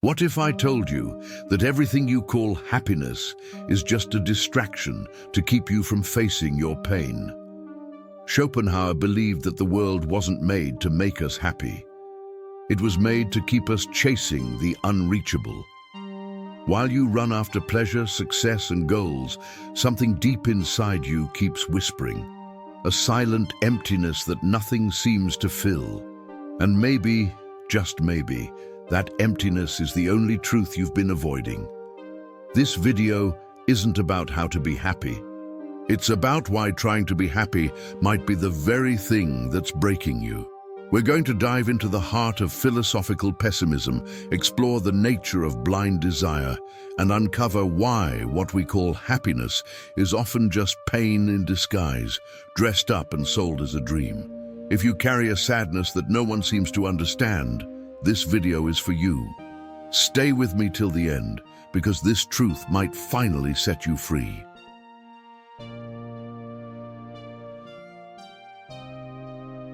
What if I told you that everything you call happiness is just a distraction to keep you from facing your pain? Schopenhauer believed that the world wasn't made to make us happy. It was made to keep us chasing the unreachable. While you run after pleasure, success, and goals, something deep inside you keeps whispering, a silent emptiness that nothing seems to fill. And maybe, just maybe, that emptiness is the only truth you've been avoiding. This video isn't about how to be happy. It's about why trying to be happy might be the very thing that's breaking you. We're going to dive into the heart of philosophical pessimism, explore the nature of blind desire, and uncover why what we call happiness is often just pain in disguise, dressed up and sold as a dream. If you carry a sadness that no one seems to understand, this video is for you. Stay with me till the end, because this truth might finally set you free.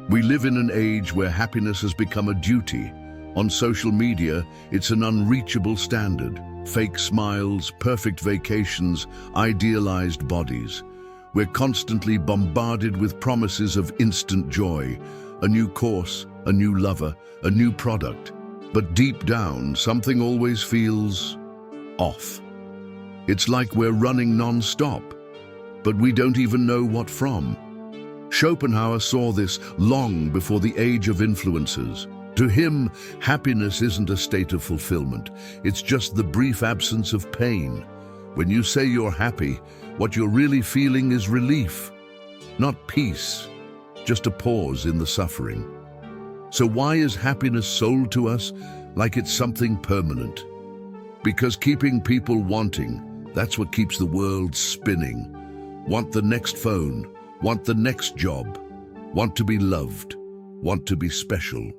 We live in an age where happiness has become a duty. On social media, it's an unreachable standard. Fake smiles, perfect vacations, idealized bodies. We're constantly bombarded with promises of instant joy, a new course, a new lover, a new product. But deep down, something always feels off. It's like we're running non-stop, but we don't even know what from. Schopenhauer saw this long before the age of influencers. To him, happiness isn't a state of fulfillment. It's just the brief absence of pain. When you say you're happy, what you're really feeling is relief, not peace, just a pause in the suffering. So why is happiness sold to us like it's something permanent? Because keeping people wanting, that's what keeps the world spinning. Want the next phone, want the next job, want to be loved, want to be special.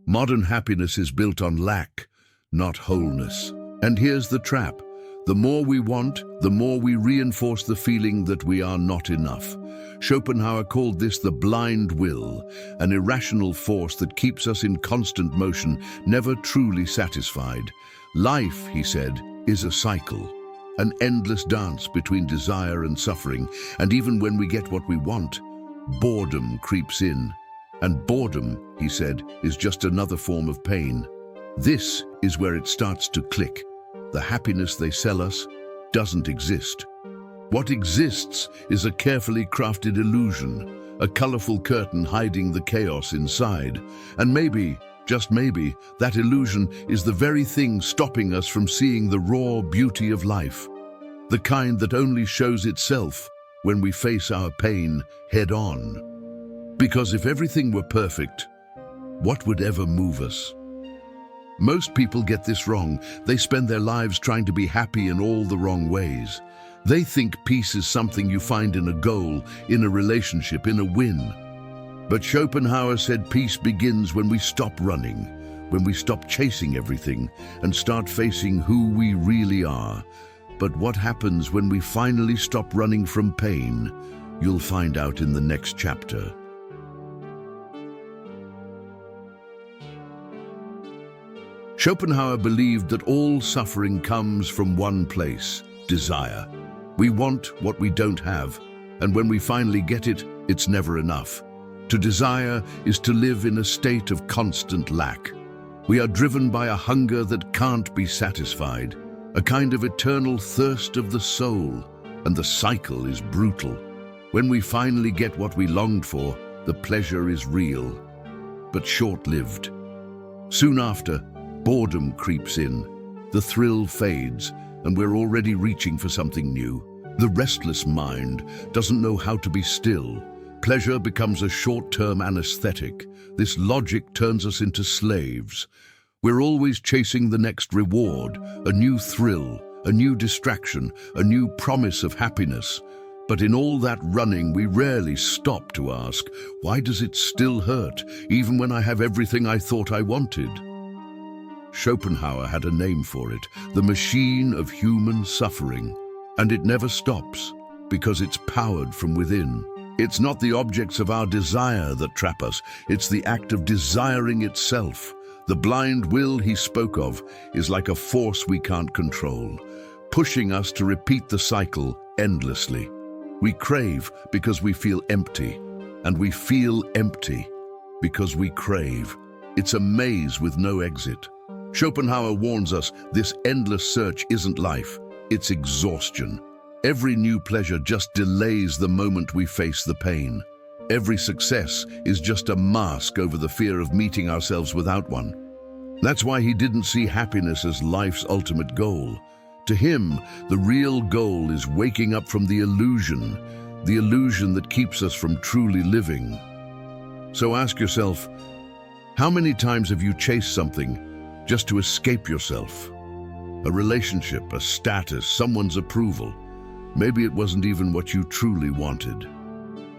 Modern happiness is built on lack, not wholeness. And here's the trap. The more we want, the more we reinforce the feeling that we are not enough. Schopenhauer called this the blind will, an irrational force that keeps us in constant motion, never truly satisfied. Life, he said, is a cycle. An endless dance between desire and suffering, and even when we get what we want, boredom creeps in. And boredom, he said, is just another form of pain. This is where it starts to click. The happiness they sell us doesn't exist. What exists is a carefully crafted illusion, a colorful curtain hiding the chaos inside. And maybe, just maybe, that illusion is the very thing stopping us from seeing the raw beauty of life, the kind that only shows itself when we face our pain head-on. Because if everything were perfect, what would ever move us? Most people get this wrong. They spend their lives trying to be happy in all the wrong ways. They think peace is something you find in a goal, in a relationship, in a win. But Schopenhauer said peace begins when we stop running, when we stop chasing everything and start facing who we really are. But what happens when we finally stop running from pain? You'll find out in the next chapter. Schopenhauer believed that all suffering comes from one place, desire. We want what we don't have, and when we finally get it, it's never enough. To desire is to live in a state of constant lack. We are driven by a hunger that can't be satisfied, a kind of eternal thirst of the soul, and the cycle is brutal. When we finally get what we longed for, the pleasure is real, but short-lived. Soon after, boredom creeps in, the thrill fades, and we're already reaching for something new. The restless mind doesn't know how to be still. Pleasure becomes a short-term anesthetic. This logic turns us into slaves. We're always chasing the next reward, a new thrill, a new distraction, a new promise of happiness. But in all that running, we rarely stop to ask, why does it still hurt, even when I have everything I thought I wanted? Schopenhauer had a name for it, the machine of human suffering. And it never stops, because it's powered from within. It's not the objects of our desire that trap us, it's the act of desiring itself, The blind will he spoke of is like a force we can't control, pushing us to repeat the cycle endlessly. We crave because we feel empty, and we feel empty because we crave. It's a maze with no exit. Schopenhauer warns us this endless search isn't life, it's exhaustion. Every new pleasure just delays the moment we face the pain. Every success is just a mask over the fear of meeting ourselves without one. That's why he didn't see happiness as life's ultimate goal. To him, the real goal is waking up from the illusion that keeps us from truly living. So ask yourself, how many times have you chased something just to escape yourself? A relationship, a status, someone's approval. Maybe it wasn't even what you truly wanted.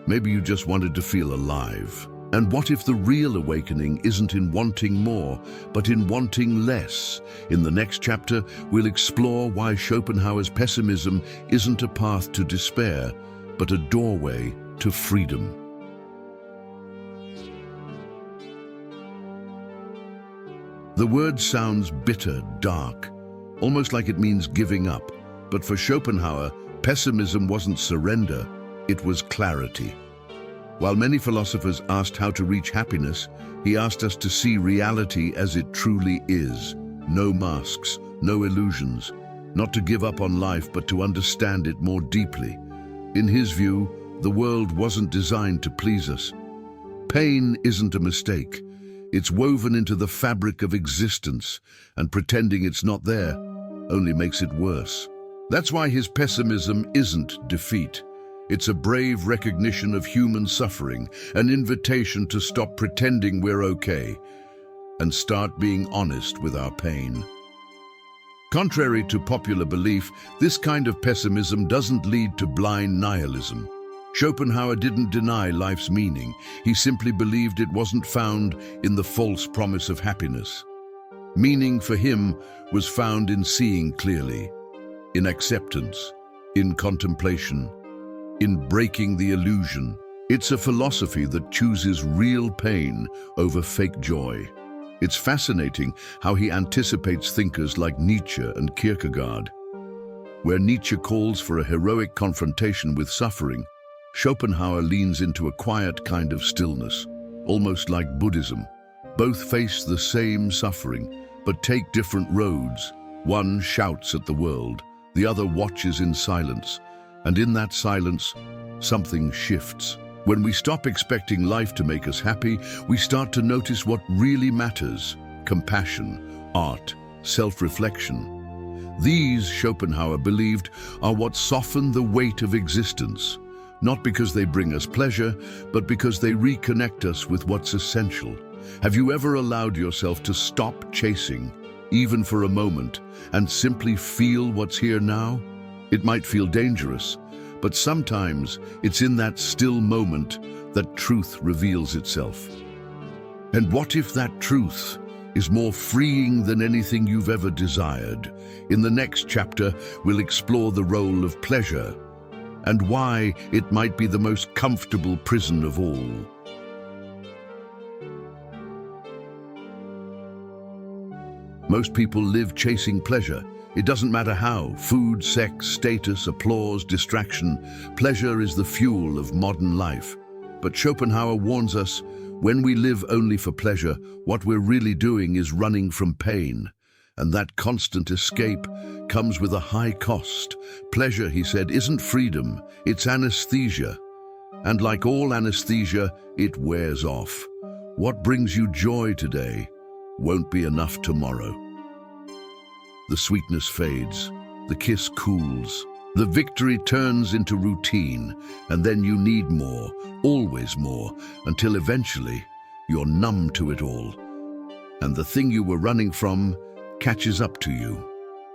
Maybe you just wanted to feel alive. And what if the real awakening isn't in wanting more, but in wanting less? In the next chapter, we'll explore why Schopenhauer's pessimism isn't a path to despair, but a doorway to freedom. The word sounds bitter, dark, almost like it means giving up. But for Schopenhauer, pessimism wasn't surrender, it was clarity. While many philosophers asked how to reach happiness, he asked us to see reality as it truly is. No masks, no illusions. Not to give up on life, but to understand it more deeply. In his view, the world wasn't designed to please us. Pain isn't a mistake. It's woven into the fabric of existence, and pretending it's not there only makes it worse. That's why his pessimism isn't defeat. It's a brave recognition of human suffering, an invitation to stop pretending we're okay and start being honest with our pain. Contrary to popular belief, this kind of pessimism doesn't lead to blind nihilism. Schopenhauer didn't deny life's meaning. He simply believed it wasn't found in the false promise of happiness. Meaning for him was found in seeing clearly, in acceptance, in contemplation, in breaking the illusion. It's a philosophy that chooses real pain over fake joy. It's fascinating how he anticipates thinkers like Nietzsche and Kierkegaard. Where Nietzsche calls for a heroic confrontation with suffering, Schopenhauer leans into a quiet kind of stillness, almost like Buddhism. Both face the same suffering, but take different roads. One shouts at the world, the other watches in silence. And in that silence, something shifts. When we stop expecting life to make us happy, we start to notice what really matters: compassion, art, self-reflection. These, Schopenhauer believed, are what soften the weight of existence. Not because they bring us pleasure, but because they reconnect us with what's essential. Have you ever allowed yourself to stop chasing, even for a moment, and simply feel what's here now? It might feel dangerous, but sometimes it's in that still moment that truth reveals itself. And what if that truth is more freeing than anything you've ever desired? In the next chapter, we'll explore the role of pleasure and why it might be the most comfortable prison of all. Most people live chasing pleasure. It doesn't matter how: food, sex, status, applause, distraction. Pleasure is the fuel of modern life. But Schopenhauer warns us, when we live only for pleasure, what we're really doing is running from pain. And that constant escape comes with a high cost. Pleasure, he said, isn't freedom, it's anesthesia. And like all anesthesia, it wears off. What brings you joy today won't be enough tomorrow. The sweetness fades, the kiss cools, the victory turns into routine, and then you need more, always more, until eventually you're numb to it all. And the thing you were running from catches up to you.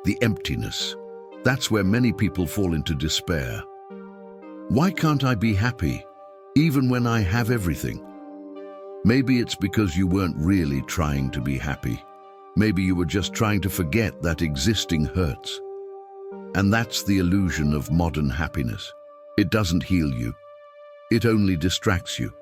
The emptiness. That's where many people fall into despair. Why can't I be happy, even when I have everything? Maybe it's because you weren't really trying to be happy. Maybe you were just trying to forget that existing hurts. And that's the illusion of modern happiness. It doesn't heal you. It only distracts you.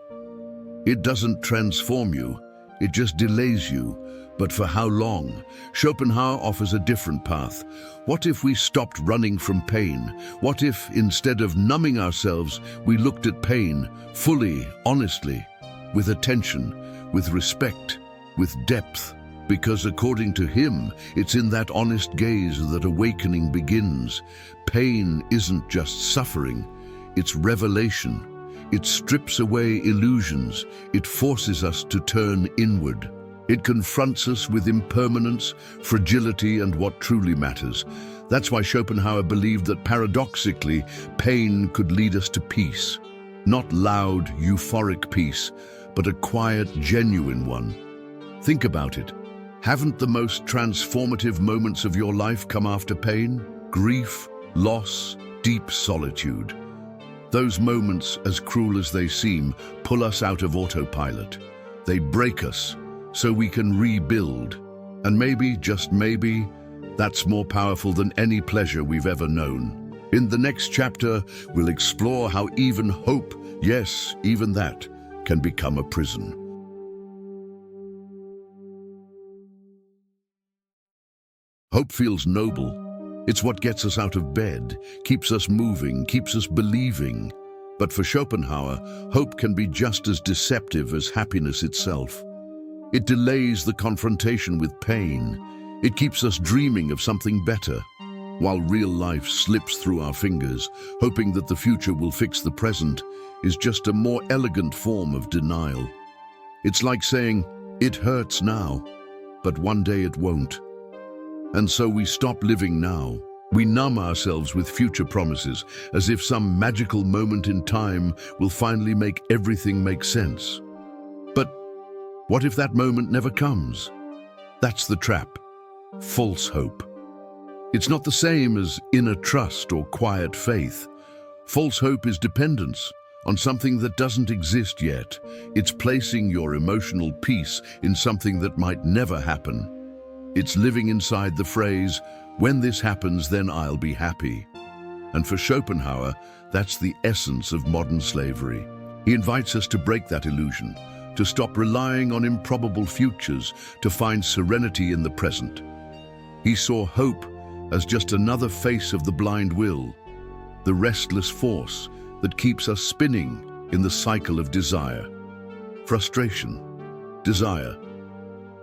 It doesn't transform you. It just delays you. But for how long? Schopenhauer offers a different path. What if we stopped running from pain? What if, instead of numbing ourselves, we looked at pain fully, honestly, with attention, with respect, with depth? Because according to him, it's in that honest gaze that awakening begins. Pain isn't just suffering, it's revelation. It strips away illusions. It forces us to turn inward. It confronts us with impermanence, fragility, and what truly matters. That's why Schopenhauer believed that paradoxically, pain could lead us to peace. Not loud, euphoric peace, but a quiet, genuine one. Think about it. Haven't the most transformative moments of your life come after pain? Grief, loss, deep solitude. Those moments, as cruel as they seem, pull us out of autopilot. They break us so we can rebuild. And maybe, just maybe, that's more powerful than any pleasure we've ever known. In the next chapter, we'll explore how even hope, yes, even that, can become a prison. Hope feels noble. It's what gets us out of bed, keeps us moving, keeps us believing. But for Schopenhauer, hope can be just as deceptive as happiness itself. It delays the confrontation with pain. It keeps us dreaming of something better, while real life slips through our fingers, hoping that the future will fix the present is just a more elegant form of denial. It's like saying, it hurts now, but one day it won't. And so we stop living now. We numb ourselves with future promises, as if some magical moment in time will finally make everything make sense. But what if that moment never comes? That's the trap. False hope. It's not the same as inner trust or quiet faith. False hope is dependence on something that doesn't exist yet. It's placing your emotional peace in something that might never happen. It's living inside the phrase, when this happens, then I'll be happy. And for Schopenhauer, that's the essence of modern slavery. He invites us to break that illusion, to stop relying on improbable futures, to find serenity in the present. He saw hope as just another face of the blind will, the restless force that keeps us spinning in the cycle of desire. Frustration, desire.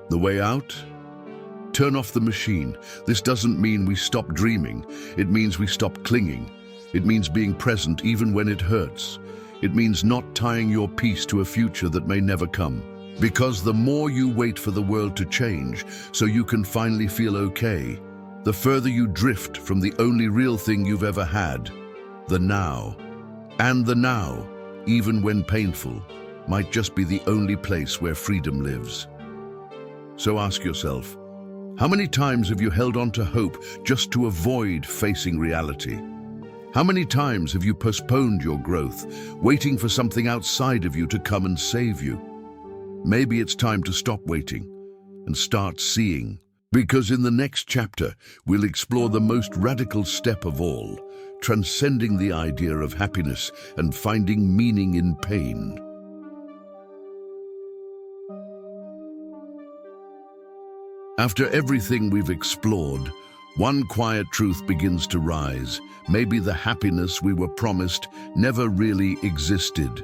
The way out? Turn off the machine. This doesn't mean we stop dreaming. It means we stop clinging. It means being present even when it hurts. It means not tying your peace to a future that may never come. Because the more you wait for the world to change so you can finally feel okay, the further you drift from the only real thing you've ever had, the now. And the now, even when painful, might just be the only place where freedom lives. So ask yourself, how many times have you held on to hope just to avoid facing reality? How many times have you postponed your growth, waiting for something outside of you to come and save you? Maybe it's time to stop waiting and start seeing. Because in the next chapter, we'll explore the most radical step of all, transcending the idea of happiness and finding meaning in pain. After everything we've explored, one quiet truth begins to rise. Maybe the happiness we were promised never really existed.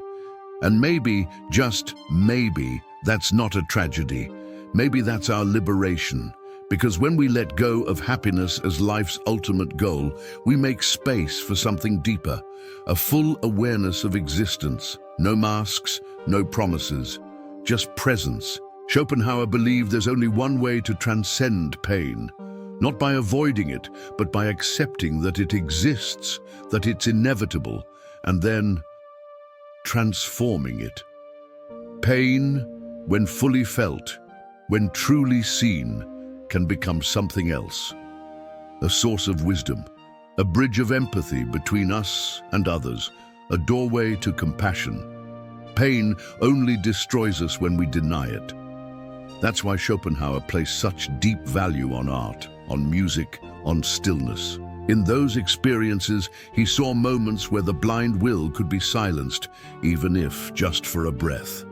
And maybe, just maybe, that's not a tragedy. Maybe that's our liberation. Because when we let go of happiness as life's ultimate goal, we make space for something deeper, a full awareness of existence. No masks, no promises, just presence. Schopenhauer believed there's only one way to transcend pain, not by avoiding it, but by accepting that it exists, that it's inevitable, and then transforming it. Pain, when fully felt, when truly seen, can become something else. A source of wisdom, a bridge of empathy between us and others, a doorway to compassion. Pain only destroys us when we deny it. That's why Schopenhauer placed such deep value on art, on music, on stillness. In those experiences, he saw moments where the blind will could be silenced, even if just for a breath.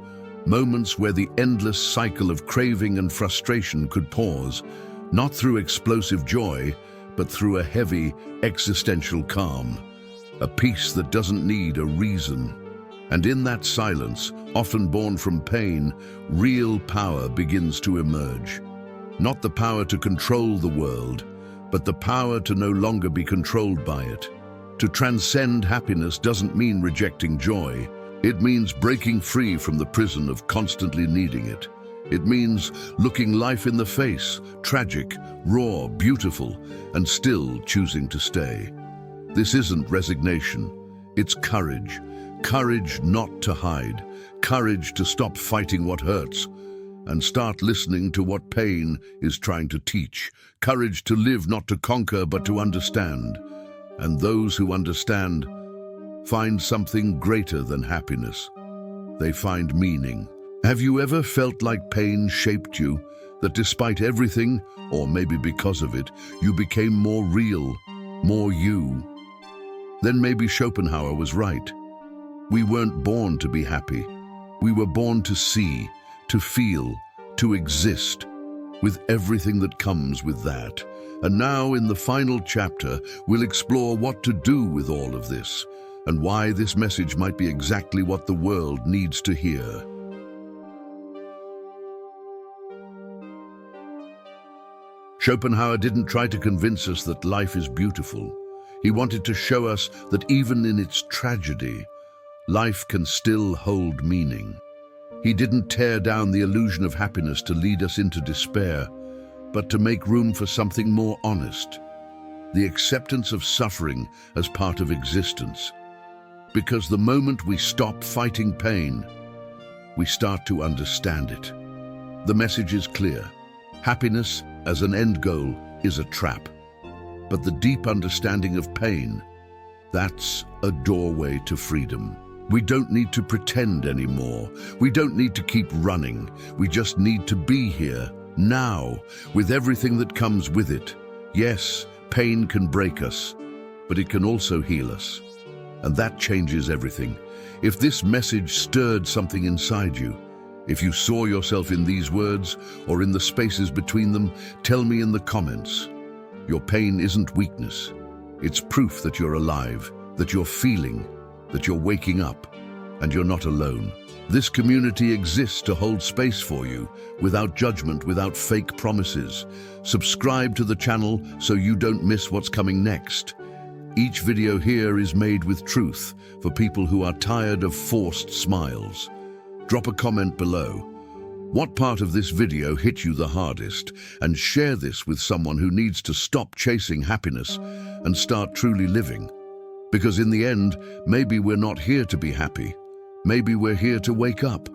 Moments where the endless cycle of craving and frustration could pause, not through explosive joy, but through a heavy, existential calm. A peace that doesn't need a reason. And in that silence, often born from pain, real power begins to emerge. Not the power to control the world, but the power to no longer be controlled by it. To transcend happiness doesn't mean rejecting joy. It means breaking free from the prison of constantly needing it. It means looking life in the face, tragic, raw, beautiful, and still choosing to stay. This isn't resignation, it's courage. Courage not to hide, courage to stop fighting what hurts and start listening to what pain is trying to teach. Courage to live not to conquer but to understand. And those who understand find something greater than happiness. They find meaning. Have you ever felt like pain shaped you, that despite everything, or maybe because of it, you became more real, more you? Then maybe Schopenhauer was right. We weren't born to be happy. We were born to see, to feel, to exist, with everything that comes with that. And now, in the final chapter, we'll explore what to do with all of this, and why this message might be exactly what the world needs to hear. Schopenhauer didn't try to convince us that life is beautiful. He wanted to show us that even in its tragedy, life can still hold meaning. He didn't tear down the illusion of happiness to lead us into despair, but to make room for something more honest, the acceptance of suffering as part of existence. Because the moment we stop fighting pain, we start to understand it. The message is clear. Happiness as an end goal is a trap. But the deep understanding of pain, that's a doorway to freedom. We don't need to pretend anymore. We don't need to keep running. We just need to be here, now, with everything that comes with it. Yes, pain can break us, but it can also heal us. And that changes everything. If this message stirred something inside you, if you saw yourself in these words or in the spaces between them, tell me in the comments. Your pain isn't weakness. It's proof that you're alive, that you're feeling, that you're waking up, and you're not alone. This community exists to hold space for you, without judgment, without fake promises. Subscribe to the channel so you don't miss what's coming next. Each video here is made with truth for people who are tired of forced smiles. Drop a comment below. What part of this video hit you the hardest? And share this with someone who needs to stop chasing happiness and start truly living. Because in the end, maybe we're not here to be happy. Maybe we're here to wake up.